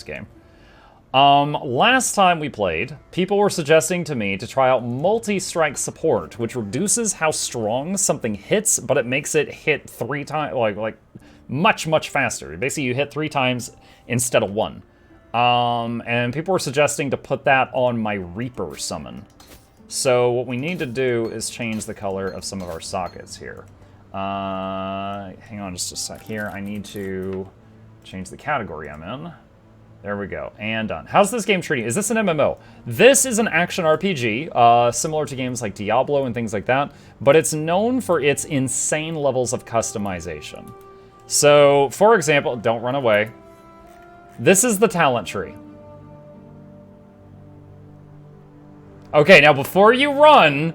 this game. Last time we played, people were suggesting to me to try out multi-strike support, which reduces how strong something hits, but it makes it hit 3 times, like much faster. Basically, you hit 3 times instead of 1. And people were suggesting to put that on my Reaper summon. So what we need to do is change the color of some of our sockets here. Hang on just a sec here. I need to change the category I'm in. There we go, and done. How's this game treating? Is this an MMO? This is an action RPG, similar to games like Diablo and things like that, but it's known for its insane levels of customization. So, for example, don't run away. This is the talent tree. Okay, now before you run,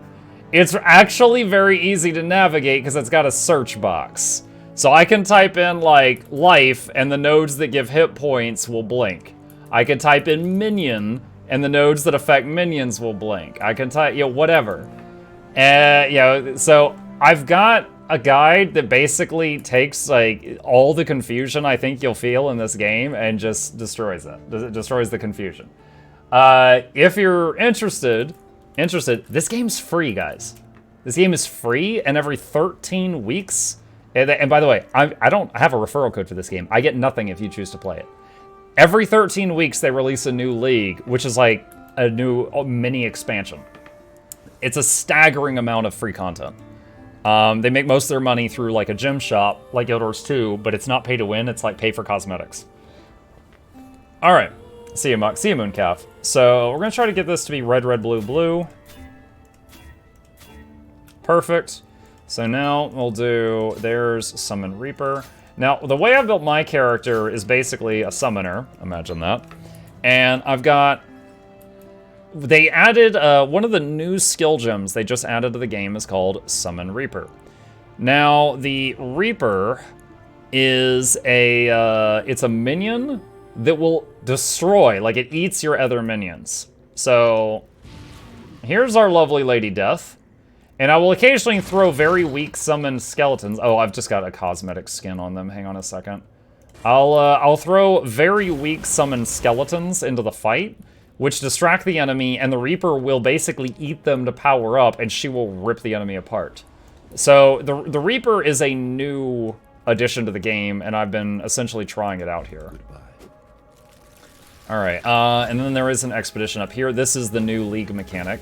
it's actually very easy to navigate because it's got a search box. So I can type in, like, life, and the nodes that give hit points will blink. I can type in minion, and the nodes that affect minions will blink. I can type, whatever. So I've got a guide that basically takes, like, all the confusion I think you'll feel in this game and just destroys it. Destroys the confusion. If you're interested, this game's free, guys. This game is free, and every 13 weeks... And by the way, I don't have a referral code for this game. I get nothing if you choose to play it. Every 13 weeks, they release a new league, which is like a new mini expansion. It's a staggering amount of free content. They make most of their money through like a gym shop, like Guild Wars 2, but it's not pay to win. It's like pay for cosmetics. All right. See you, Muck. See you, Mooncalf. So we're going to try to get this to be red, red, blue, blue. Perfect. So now we'll do, there's Summon Reaper. Now, the way I built my character is basically a summoner. Imagine that. And I've got, they added, one of the new skill gems they just added to the game is called Summon Reaper. Now, the Reaper is it's a minion that will destroy, like it eats your other minions. So, here's our lovely Lady Death. And I will occasionally throw very weak summoned skeletons. Oh, I've just got a cosmetic skin on them. Hang on a second. I'll throw very weak summoned skeletons into the fight, which distract the enemy, and the Reaper will basically eat them to power up, and she will rip the enemy apart. So the Reaper is a new addition to the game, and I've been essentially trying it out here. All right, and then there is an expedition up here. This is the new league mechanic.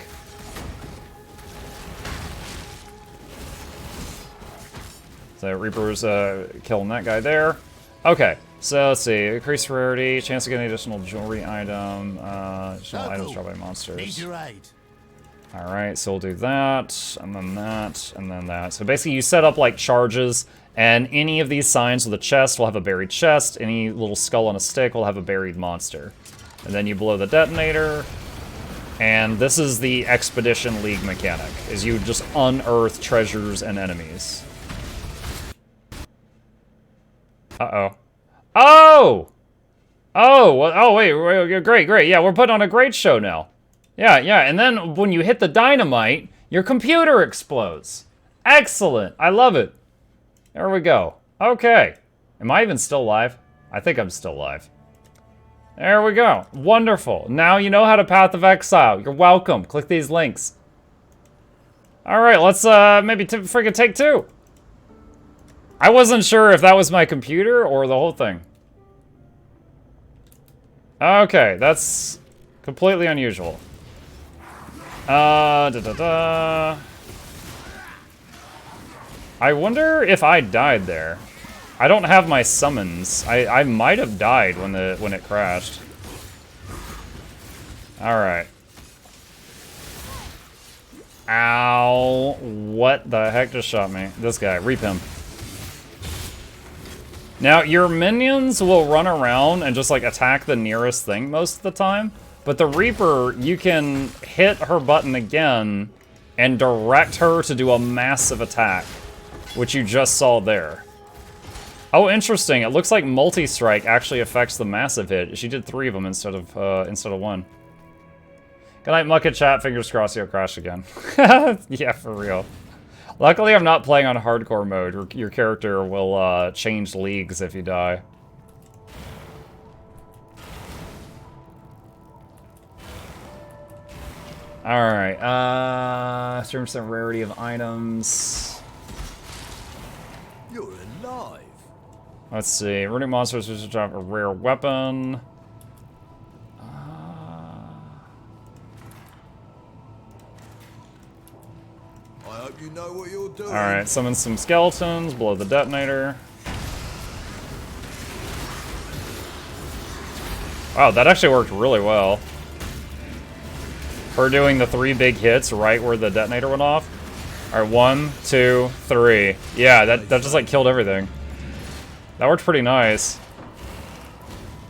So Reaper's killing that guy there. Okay, so let's see. Increased rarity, chance of getting additional jewelry item, additional items dropped by monsters. Alright, so we'll do that, and then that, and then that. So basically you set up like charges, and any of these signs with a chest will have a buried chest, any little skull on a stick will have a buried monster. And then you blow the detonator, and this is the Expedition League mechanic, is you just unearth treasures and enemies. Uh-oh. Oh! Oh, wait, great. Yeah, we're putting on a great show now. Yeah, and then when you hit the dynamite, your computer explodes. Excellent. I love it. There we go. Okay. Am I even still live? I think I'm still live. There we go. Wonderful. Now you know how to Path of Exile. You're welcome. Click these links. All right, let's maybe freaking take 2. I wasn't sure if that was my computer or the whole thing. Okay, that's completely unusual. I wonder if I died there. I don't have my summons. I might have died when it crashed. All right. Ow! What the heck just shot me? This guy, reap him. Now, your minions will run around and just, like, attack the nearest thing most of the time. But the Reaper, you can hit her button again and direct her to do a massive attack, which you just saw there. Oh, interesting. It looks like multi-strike actually affects the massive hit. She did 3 of them instead of 1. Good night, Mucket Chat. Fingers crossed you'll crash again. Yeah, for real. Luckily, I'm not playing on hardcore mode. Your character will change leagues if you die. Alright, 30% rarity of items. You're alive. Let's see. Runic monsters which drop a rare weapon. I hope you know what you're doing. Alright, summon some skeletons, blow the detonator. Wow, that actually worked really well. Her doing the 3 big hits right where the detonator went off. Alright, 1, 2, 3. Yeah, that just like killed everything. That worked pretty nice.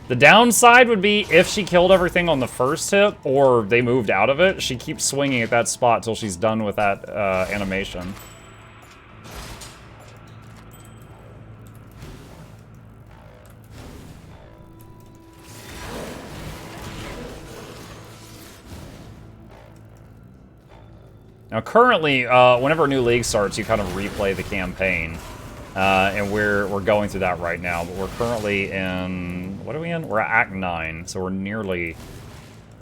The downside would be if she killed everything on the first hit, or they moved out of it, she keeps swinging at that spot till she's done with that animation. Now currently, whenever a new league starts, you kind of replay the campaign. And we're going through that right now, but we're currently in, what are we in? We're at Act 9, so we're nearly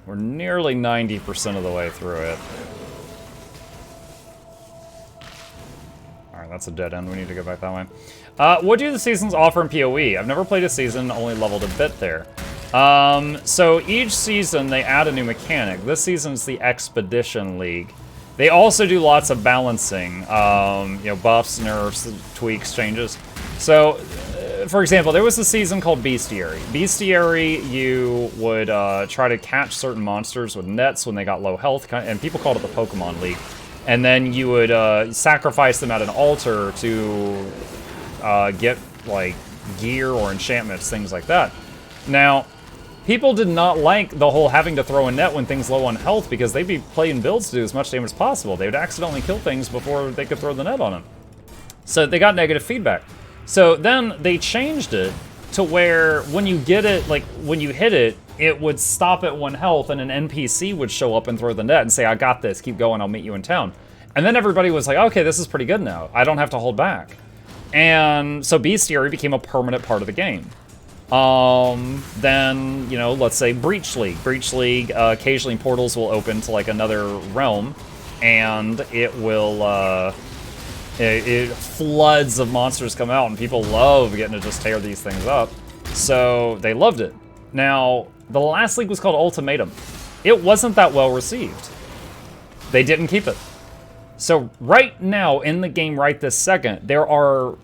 90% of the way through it. Alright, that's a dead end. We need to go back that way. What do the seasons offer in PoE? I've never played a season, only leveled a bit there. So each season they add a new mechanic. This season's the Expedition League. They also do lots of balancing, you know, buffs, nerfs, tweaks, changes. So, for example, there was a season called Bestiary. Bestiary, you would try to catch certain monsters with nets when they got low health, and people called it the Pokemon League. And then you would sacrifice them at an altar to get, like, gear or enchantments, things like that. Now, people did not like the whole having to throw a net when things low on health because they'd be playing builds to do as much damage as possible. They would accidentally kill things before they could throw the net on them. So they got negative feedback. So then they changed it to where when you get it, like when you hit it, it would stop at 1 health and an NPC would show up and throw the net and say, I got this, keep going, I'll meet you in town. And then everybody was like, okay, this is pretty good now. I don't have to hold back. And so Bestiary became a permanent part of the game. Then, you know, let's say Breach League. Breach League, occasionally portals will open to, like, another realm, and it will, floods of monsters come out, and people love getting to just tear these things up. So, they loved it. Now, the last league was called Ultimatum. It wasn't that well received. They didn't keep it. So, right now, in the game right this second, there are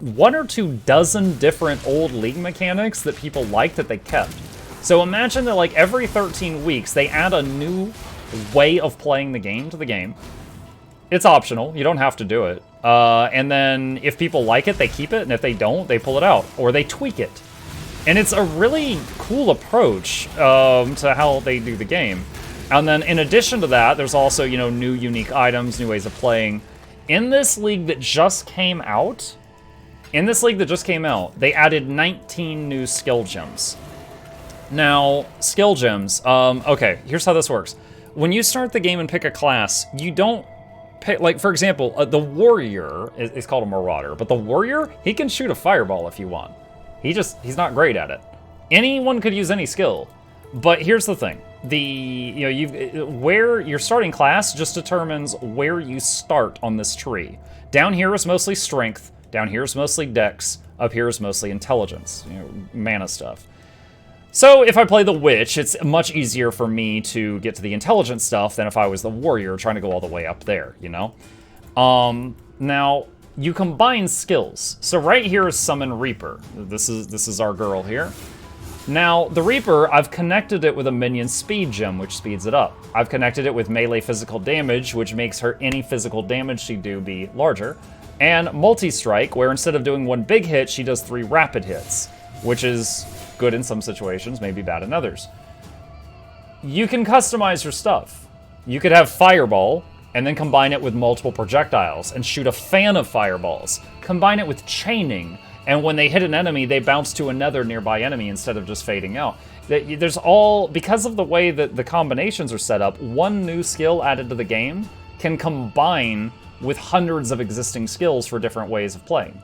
1 or 2 dozen different old league mechanics that people like that they kept. So imagine that like every 13 weeks they add a new way of playing the game to the game. It's optional, you don't have to do it. And then if people like it, they keep it, and if they don't, they pull it out, or they tweak it. And it's a really cool approach to how they do the game. And then in addition to that, there's also, you know, new unique items, new ways of playing. In this league that just came out, they added 19 new skill gems. Now, skill gems, okay, here's how this works. When you start the game and pick a class, you don't pick, like, for example, the warrior is called a marauder, but the warrior, he can shoot a fireball if you want. He's not great at it. Anyone could use any skill, but here's the thing. Where your starting class just determines where you start on this tree. Down here is mostly strength. Down here is mostly dex, up here is mostly intelligence, you know, mana stuff. So if I play the witch, it's much easier for me to get to the intelligence stuff than if I was the warrior trying to go all the way up there, you know? Now, you combine skills. So right here is Summon Reaper. This is our girl here. Now, the Reaper, I've connected it with a minion speed gem, which speeds it up. I've connected it with melee physical damage, which makes her any physical damage she do be larger. And multi-strike, where instead of doing 1 big hit, she does 3 rapid hits, which is good in some situations, maybe bad in others. You can customize your stuff. You could have Fireball, and then combine it with multiple projectiles, and shoot a fan of fireballs. Combine it with Chaining, and when they hit an enemy, they bounce to another nearby enemy instead of just fading out. There's all, because of the way that the combinations are set up, 1 new skill added to the game can combine with hundreds of existing skills for different ways of playing.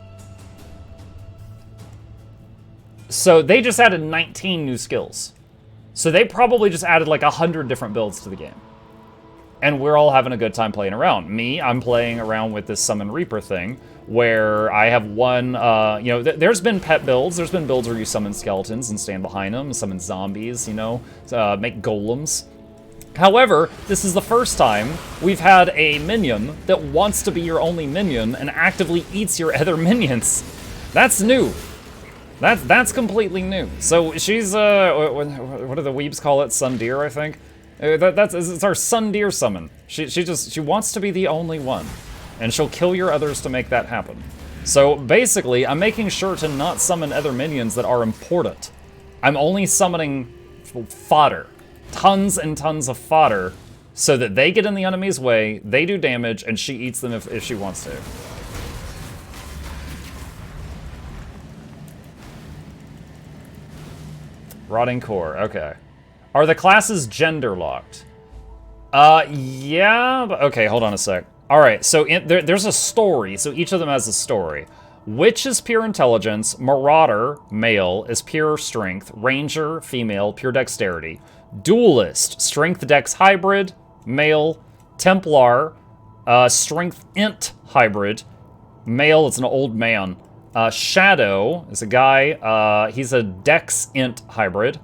So they just added 19 new skills. So they probably just added like 100 different builds to the game. and we're all having a good time playing around. Me, I'm playing around with this Summon Reaper thing, where I have one, you know, there's been pet builds. There's been builds where you summon skeletons and stand behind them, summon zombies, you know, make golems. However, this is the first time we've had a minion that wants to be your only minion and actively eats your other minions. That's new. That's completely new. So she's, what do the weebs call it? Sundeer, I think? It's our Sundeer summon. She wants to be the only one. And she'll kill your others to make that happen. So basically, I'm making sure to not summon other minions that are important. I'm only summoning fodder. Tons and tons of fodder, so that they get in the enemy's way, they do damage, and she eats them if she wants to. Rotting core, okay. Are the classes gender locked? Yeah, but okay, hold on a sec. All right, so there's a story, so each of them has a story. Witch is pure intelligence, Marauder, male, is pure strength, Ranger, female, pure dexterity. Duelist, strength dex hybrid, male. Templar, strength int hybrid, male, it's an old man. Shadow is a guy, he's a dex int hybrid.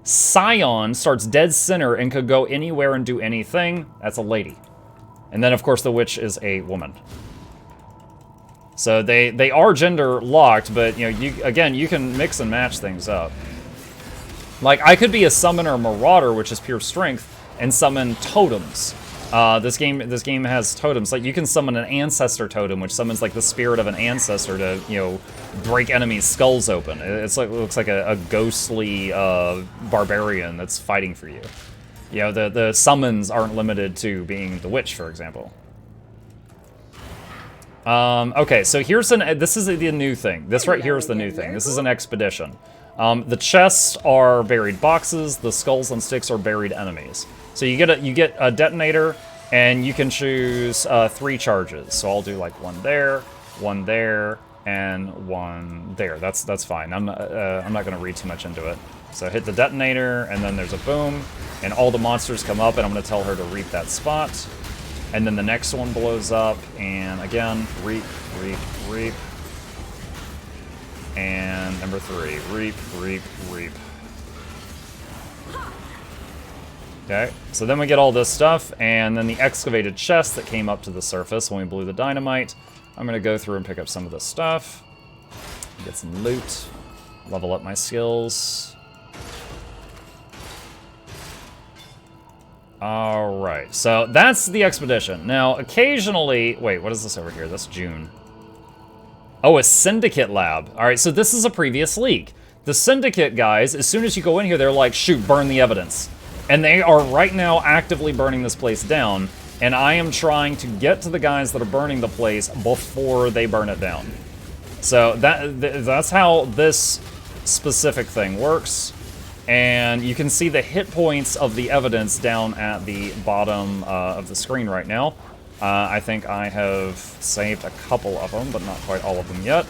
Scion starts dead center and could go anywhere and do anything, that's a lady. And then of course the witch is a woman. So they are gender locked, but you know, you can mix and match things up. Like, I could be a summoner marauder, which is pure strength, and summon totems. This game has totems. Like, you can summon an ancestor totem, which summons like the spirit of an ancestor to, you know, break enemies' skulls open. It looks like a ghostly barbarian that's fighting for you. You know, the summons aren't limited to being the witch, for example. Okay, so this is the new thing. This right here is the new thing. This is an expedition. The chests are buried boxes. The skulls on sticks are buried enemies. So you get a detonator, and you can choose 3 charges. So I'll do like one there, and one there. That's fine. I'm not gonna read too much into it. So hit the detonator, and then there's a boom, and all the monsters come up, and I'm gonna tell her to reap that spot. And then the next one blows up, and again, reap, reap, reap. And number 3, reap, reap, reap. Okay, so then we get all this stuff, and then the excavated chest that came up to the surface when we blew the dynamite. I'm gonna go through and pick up some of this stuff, get some loot, level up my skills. Alright, so that's the expedition. Now, occasionally... Wait, what is this over here? That's June. Oh, a Syndicate lab. Alright, so this is a previous leak. The Syndicate guys, as soon as you go in here, they're like, shoot, burn the evidence. And they are right now actively burning this place down, and I am trying to get to the guys that are burning the place before they burn it down. So that's how this specific thing works. And you can see the hit points of the evidence down at the bottom of the screen right now. I think I have saved a couple of them, but not quite all of them yet.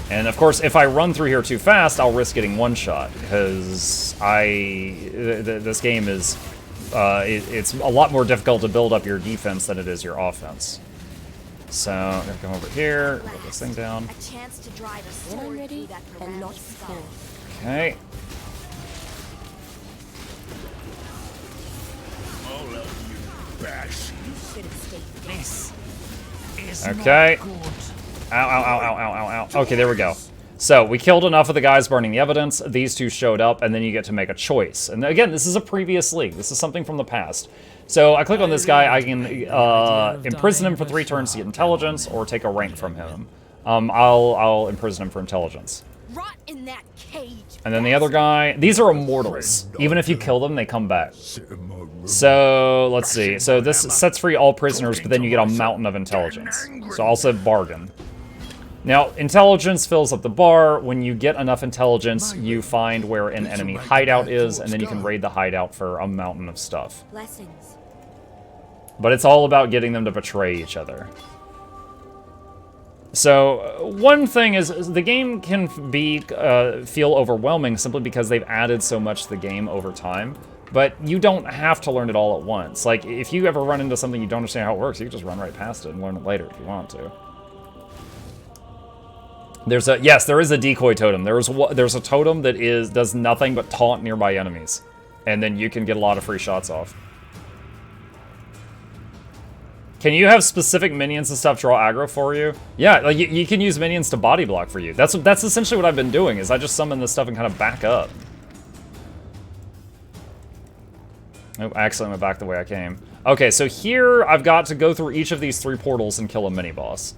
And of course, if I run through here too fast, I'll risk getting one shot, because this game is, it's a lot more difficult to build up your defense than it is your offense. So, I'm gonna come over here, put this thing down. A chance to drive a sword through that and not before. Okay. Okay. Ow, ow, ow, ow, ow, ow, ow. Okay, there we go. So, we killed enough of the guys burning the evidence, these two showed up, and then you get to make a choice. And again, this is a previous leak. This is something from the past. So, I click on this guy, I can imprison him for 3 turns to get intelligence, or take a rank from him. I'll imprison him for intelligence. Rot in that cage. And then the other guy, these are immortals. Even if you kill them, they come back. So, let's see. So this sets free all prisoners, but then you get a mountain of intelligence. So I'll set bargain. Now, intelligence fills up the bar. When you get enough intelligence, you find where an enemy hideout is, and then you can raid the hideout for a mountain of stuff. Blessings. But it's all about getting them to betray each other. So, one thing is, the game can feel overwhelming simply because they've added so much to the game over time. But you don't have to learn it all at once. Like, if you ever run into something you don't understand how it works, you can just run right past it and learn it later if you want to. Yes, there is a decoy totem. There's a totem that does nothing but taunt nearby enemies. And then you can get a lot of free shots off. Can you have specific minions and stuff draw aggro for you? Yeah, like you can use minions to body block for you. That's essentially what I've been doing, is I just summon this stuff and kind of back up. Oh, I accidentally went back the way I came. Okay, so here I've got to go through each of these 3 portals and kill a mini-boss.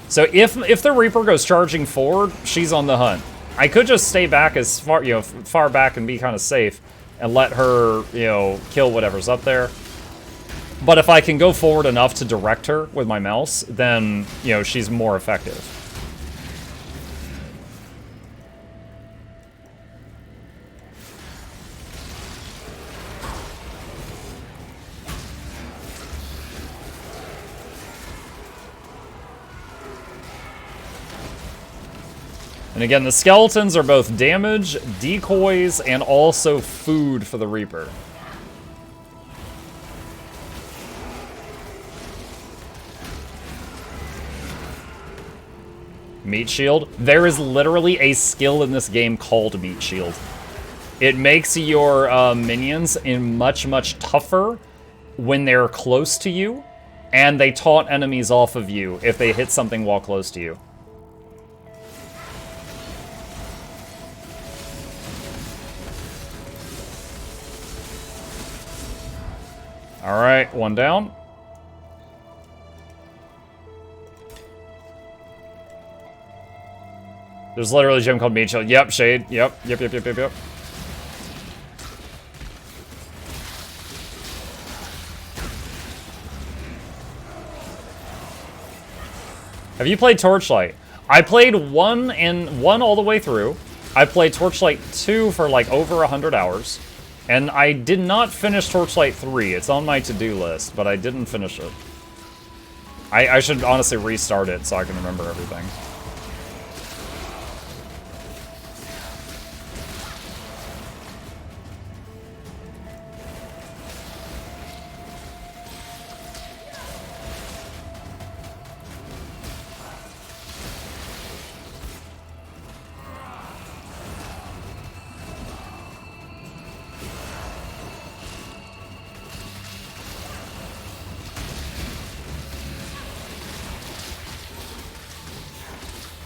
So if the Reaper goes charging forward, she's on the hunt. I could just stay back as far back and be kind of safe and let her, kill whatever's up there. But if I can go forward enough to direct her with my mouse, then, she's more effective. And again, the skeletons are both damage, decoys, and also food for the Reaper. Meat Shield. There is literally a skill in this game called Meat Shield. It makes your minions much, much tougher when they're close to you, and they taunt enemies off of you if they hit something while close to you. Alright, one down. There's literally a gym called Meat Shield. Yep, Shade. Yep. Have you played Torchlight? I played 1 all the way through. I played Torchlight 2 for like over 100 hours. And I did not finish Torchlight 3. It's on my to-do list, but I didn't finish it. I should honestly restart it so I can remember everything.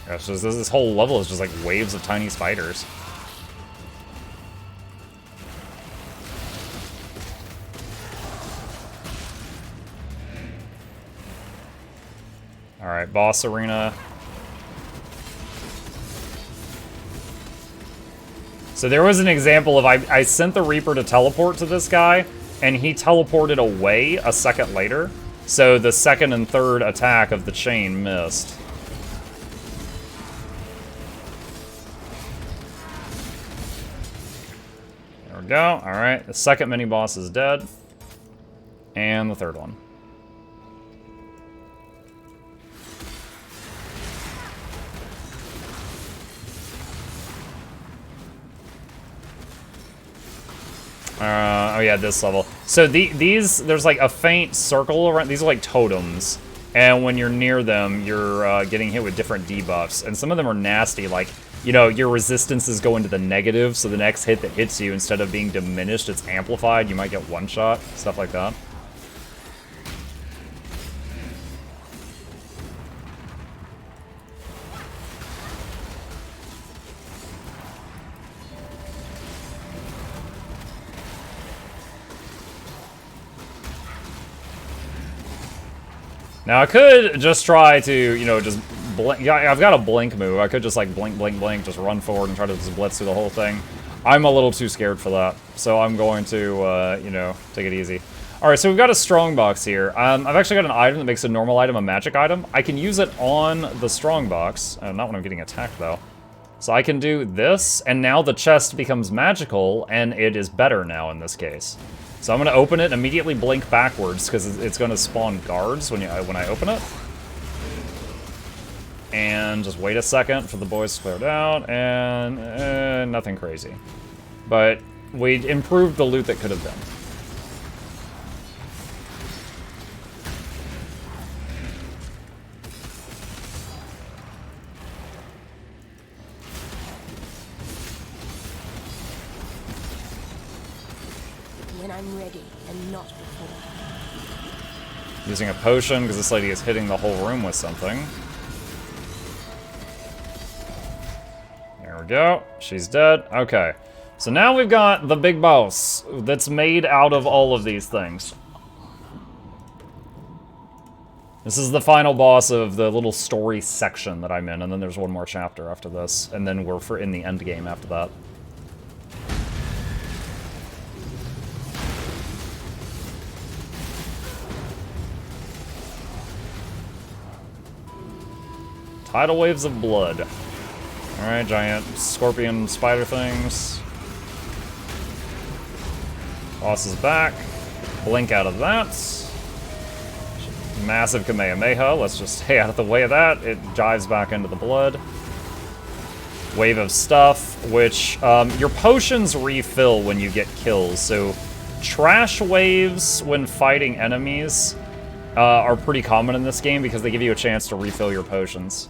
Gosh, this whole level is just like waves of tiny spiders. Alright, boss arena. So there was an example of I sent the Reaper to teleport to this guy, and he teleported away a second later. So the second and third attack of the chain missed. Go. Alright, the second mini-boss is dead. And the third one. Oh yeah, this level. So these, there's like a faint circle around, these are like totems. And when you're near them, you're getting hit with different debuffs. And some of them are nasty, like, your resistances go into the negative, so the next hit that hits you, instead of being diminished, it's amplified. You might get one shot, stuff like that. Now I could just try to, just blink. Yeah, I've got a blink move. I could just like blink, blink, blink, just run forward and try to just blitz through the whole thing. I'm a little too scared for that, so I'm going to, take it easy. All right, so we've got a strong box here. I've actually got an item that makes a normal item a magic item. I can use it on the strong box, not when I'm getting attacked though. So I can do this, and now the chest becomes magical, and it is better now in this case. So I'm going to open it and immediately blink backwards, because it's going to spawn guards when I open it. And just wait a second for the boys to clear it out, and nothing crazy. But We improved the loot that could have been. When I'm ready and not before. Using a potion because this lady is hitting the whole room with something. There we go. She's dead. Okay. So now we've got the big boss that's made out of all of these things. This is the final boss of the little story section that I'm in, and then there's one more chapter after this, and then we're in the end game after that. Tidal waves of blood. Alright, giant scorpion spider things. Boss is back. Blink out of that. Massive Kamehameha. Let's just stay out of the way of that. It dives back into the blood. Wave of stuff, which your potions refill when you get kills. So trash waves when fighting enemies are pretty common in this game because they give you a chance to refill your potions.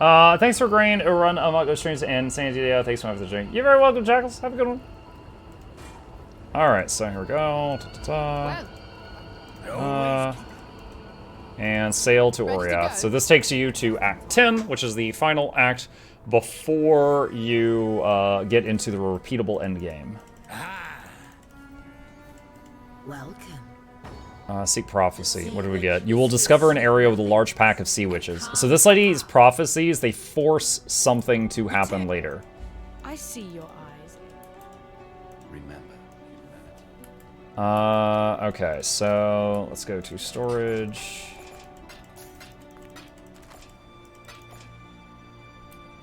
Thanks for agreeing to run Mukluk streams and San Diego. Thanks so much for the drink. You're very welcome, Jackals. Have a good one. Alright, so here we go. And sail to Oriath. So this takes you to Act 10, which is the final act before you get into the repeatable endgame. Welcome. Seek prophecy. What do we get? You will discover an area with a large pack of sea witches. So this lady's prophecies, they force something to happen later. I see your eyes. Remember. Okay, so let's go to storage.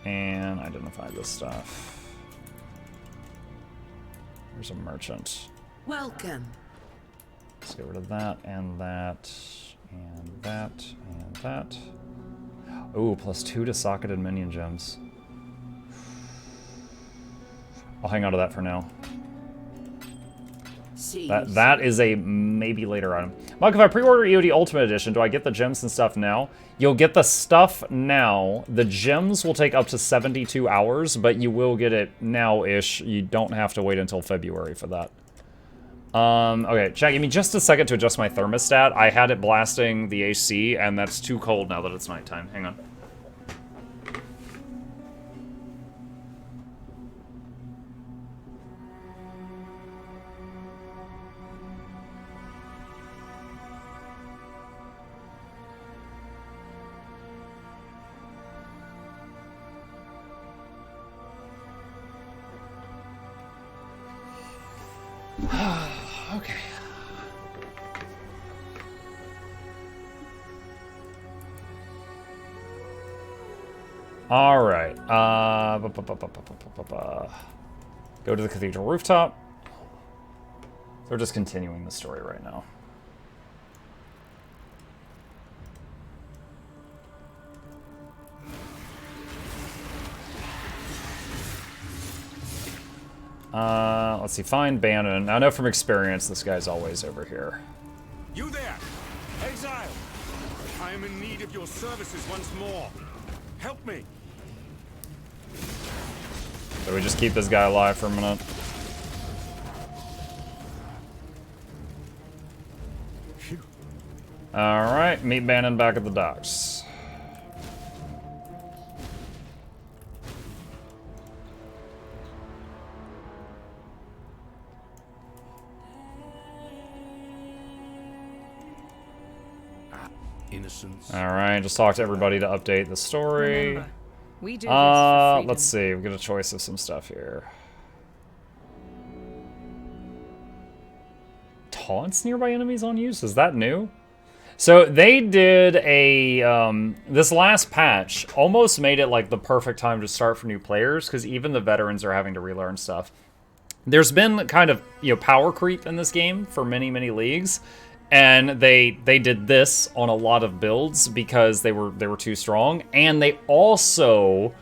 And identify this stuff. There's a merchant. Welcome. Let's get rid of that, and that, and that, and that. Ooh, +2 to socketed minion gems. I'll hang on to that for now. That is a maybe later item. Mike, if I pre-order EOD Ultimate Edition, do I get the gems and stuff now? You'll get the stuff now. The gems will take up to 72 hours, but you will get it now-ish. You don't have to wait until February for that. Okay, chat, give me just a second to adjust my thermostat. I had it blasting the AC, and that's too cold now that it's nighttime. Hang on. Okay. All right. Go to the cathedral rooftop. They're just continuing the story right now. Let's see, find Bannon. I know from experience this guy's always over here. You there, Exile! I am in need of your services once more. Help me! So we just keep this guy alive for a minute. Alright, meet Bannon back at the docks. Innocence. Alright, just talk to everybody to update the story. Remember, we do this for freedom. Let's see, we get a choice of some stuff here. Taunts nearby enemies on use? Is that new? So they did a, this last patch almost made it like the perfect time to start for new players, because even the veterans are having to relearn stuff. There's been kind of, power creep in this game for many, many leagues. And they did this on a lot of builds because they were too strong, and they also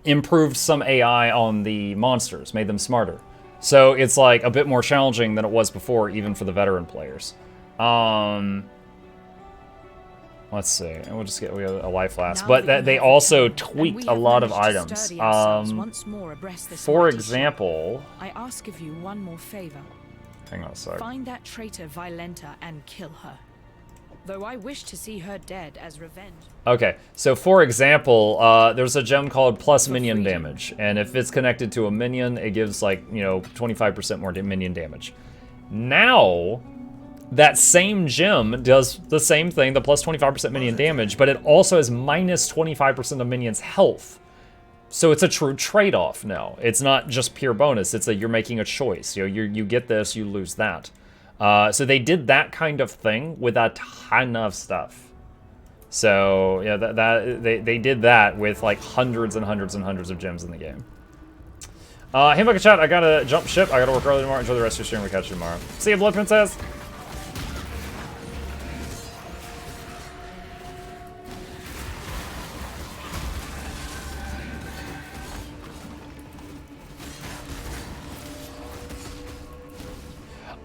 improved some AI on the monsters, made them smarter. So it's like a bit more challenging than it was before, even for the veteran players. Let's see. We'll just get we have a life last, but they also tweaked a lot of items. For example, I ask of you one more favor. hang on a sec. Find that traitor Violenta and kill her. Though I wish to see her dead as revenge. Okay, so for example, there's a gem called plus minion damage, and if it's connected to a minion, it gives like, you know, 25% more minion damage. Now, that same gem does the same thing, the plus 25% minion damage, but it also has minus 25% of minions' health. So it's a true trade-off now. It's not just pure bonus, it's you're making a choice. You know, you get this, you lose that. So they did that kind of thing with a ton of stuff. So yeah, they did that with like hundreds and hundreds and hundreds of gems in the game. Hey, Micah Chat, I gotta jump ship. I gotta work early tomorrow. Enjoy the rest of your stream. We'll catch you tomorrow. See you, Blood Princess.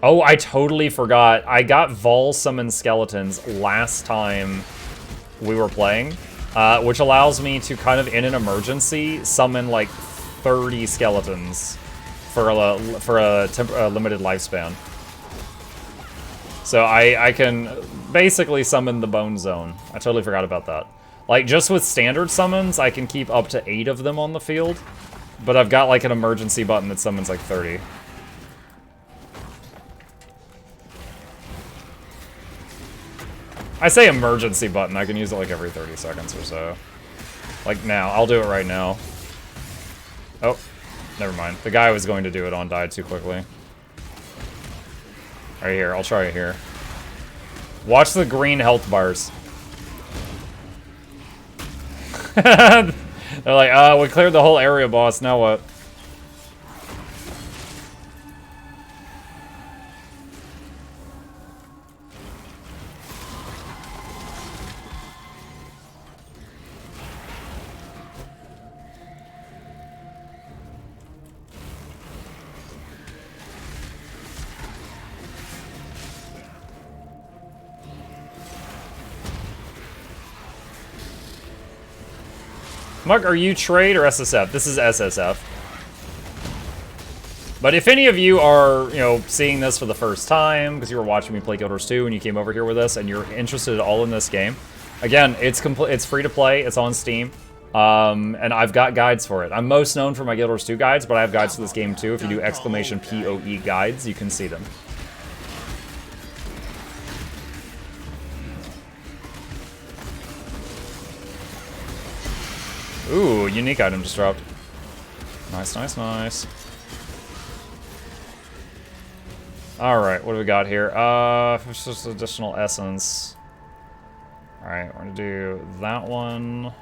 Oh, I totally forgot. I got Vol summon skeletons last time we were playing, which allows me to kind of, in an emergency, summon like 30 skeletons for a limited lifespan. So I can basically summon the Bone Zone. I totally forgot about that. Like, just with standard summons, I can keep up to 8 of them on the field, but I've got like an emergency button that summons like 30. I say emergency button, I can use it like every 30 seconds or so. Like now, I'll do it right now. Oh, never mind. The guy I was going to do it on died too quickly. Right here, I'll try it here. Watch the green health bars. They're like, we cleared the whole area, boss, now what? Mark, are you trade or SSF? This is SSF. But if any of you are, you know, seeing this for the first time, because you were watching me play Guild Wars 2 and you came over here with us and you're interested at all in this game, again, it's free to play, it's on Steam, and I've got guides for it. I'm most known for my Guild Wars 2 guides, but I have guides for this game too. If you do exclamation POE guides, you can see them. Ooh, unique item just dropped. Nice, nice, nice. Alright, what do we got here? It's just additional essence. Alright, we're gonna do that one.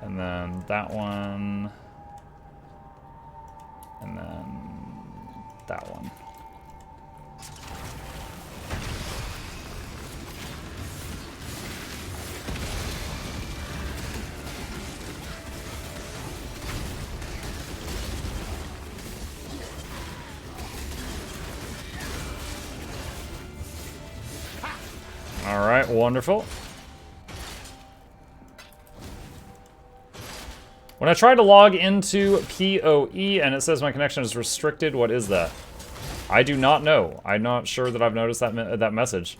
And then that one. And then that one. Alright, wonderful. When I try to log into PoE and it says my connection is restricted, what is that? I do not know. I'm not sure that I've noticed that message.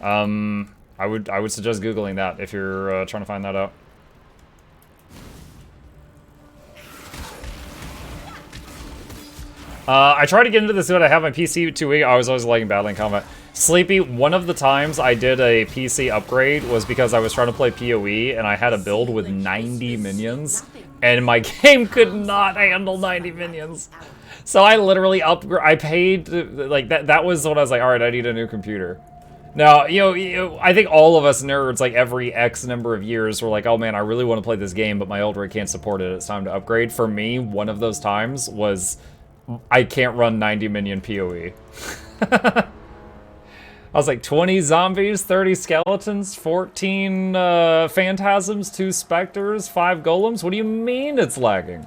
I would suggest Googling that if you're trying to find that out. I tried to get into this when I have my PC 2 weeks. I was always liking battling combat. Sleepy, one of the times I did a PC upgrade was because I was trying to play PoE and I had a build with 90 minions and my game could not handle 90 minions. So I literally I paid, like, that was when I was like, alright, I need a new computer. Now, you know, I think all of us nerds, like, every X number of years, were like, oh man, I really want to play this game, but my old rig can't support it, it's time to upgrade. For me, one of those times was, I can't run 90 minion PoE. I was like 20 zombies, 30 skeletons, 14 phantasms, 2 specters, 5 golems. What do you mean it's lagging?